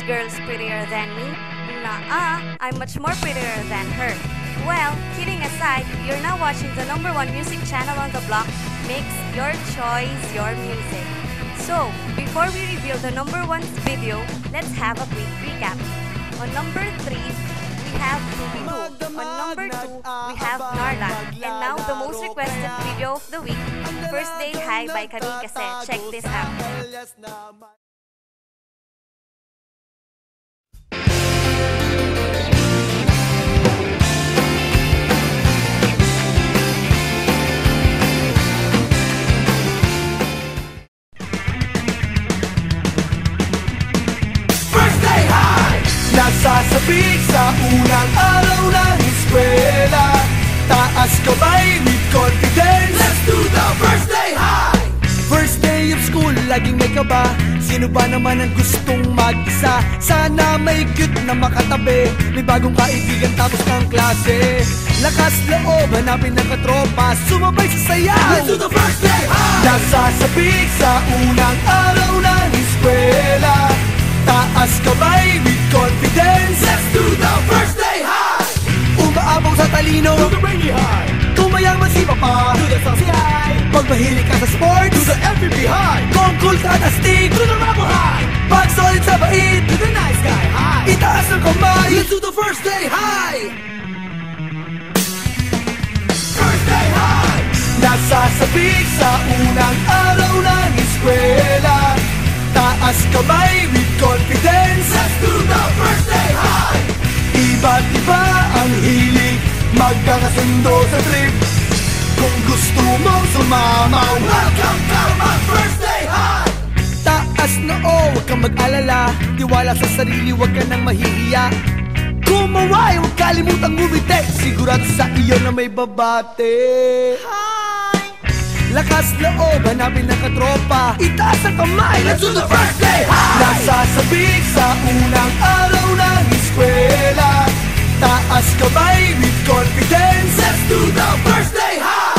girl's prettier than me? Nuh-uh, I'm much more prettier than her. Well, kidding aside, you're now watching the #1 music channel on the block. Mix your choice, your music. So, before we reveal the #1's video, let's have a quick recap. On number 3, we have Ruby 2. On number 2, we have Narla. And now, the most requested video of the week, First Day High by Kamikaze. Check this out. Nasasabik sa unang araw ng eskwela, taas kamay with confidence. Let's do the first day high! First day of school, laging may kaba. Sino ba naman ang gustong mag-isa? Sana may cute na makatabi, may bagong kaibigan tapos ng klase. Lakas loob, hanapin ng katropa, sumabay sa sayaw. Let's do the first day high! Nasasabik sa unang araw ng eskwela, taas kamay with confidence. Let's do the first day high! Umaabang sa talino, do the rainy high. Kung mayaman si Papa, do the saucy high. Pag mahilig ka sa sports, do the MVP high. Kung cool ka na stick, do the rebel high. Pag solid sa bait, do the nice guy high. Itaas ang kamay, let's do the first day high! First day high! Nasasabik sa unang araw ng eskwela, taas kamay with confidence. Let's do the first day high! Iba't iba ang hilig, magkakasundo sa trip. Kung gusto mong sumama, welcome to my first day high! Taas na huwag kang mag-alala, tiwala sa sarili, huwag ka nang mahihiya. Kumaway, huwag kalimutang ngumiti, sigurado sa iyo na may babate. Lakas loob, hanapin ng katropa, itaas ang kamay, let's do the first day high! Nasasabik sa unang araw ng eskwela, taas kamay with confidence. Let's do the first day high!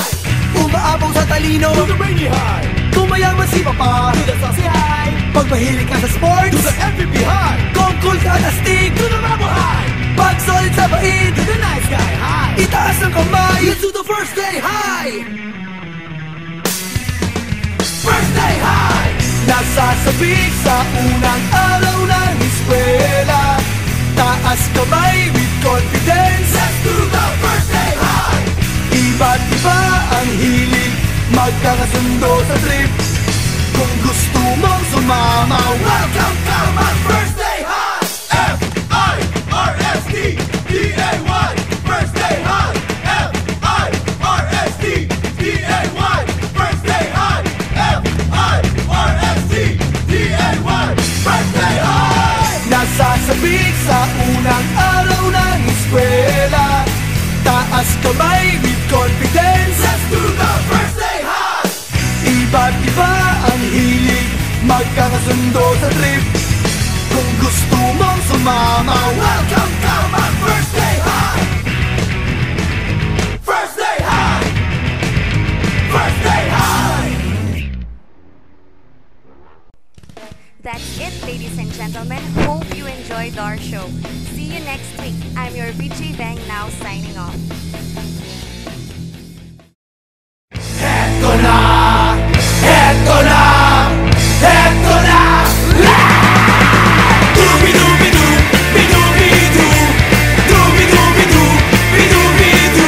Umaabang sa talino, do the rainy high. Kung mayaman si Papa, do the saucy high. Pag mahilig ka sa sports, do the MVP high. Kung cool ka na stick, do the rebel high. Pag solid sa bait, do the nice guy high. Itaas ang kamay, let's do the first day high! First day high! Nasasabik sa unang araw ng eskwela, taas kamay with confidence. Let's do the first day high! Iba't iba ang hilig, magkakasundo sa trip. Kung gusto mong sumama, welcome to my first day high! F-I-R-S-T-D-A-Y First day high! F-I-R-S-T-D-A-Y First day high! F-I-R-S-T-D-A-Y First day high! Nasasabik sa unang araw ng eskwela, taas kamay with confidence. Let's do the first day high! Iba't iba ang hilig, magkakasundo sa trip. Kung gusto mong sumama, welcome to my first day high! First day high! First day high! That's it, ladies and gentlemen. Hope you enjoyed our show. See you next week. I'm your VJ Bang, now signing off. Heto na! Heto na! Heto na! Dubi-dubi-du, bidubi-du, dubi-dubi-du, bidubi-du,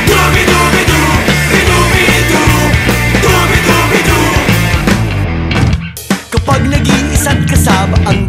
dubi-dubi-du, bidubi-du, dubi-dubi-du. Kapag nag-iisa't kasama ang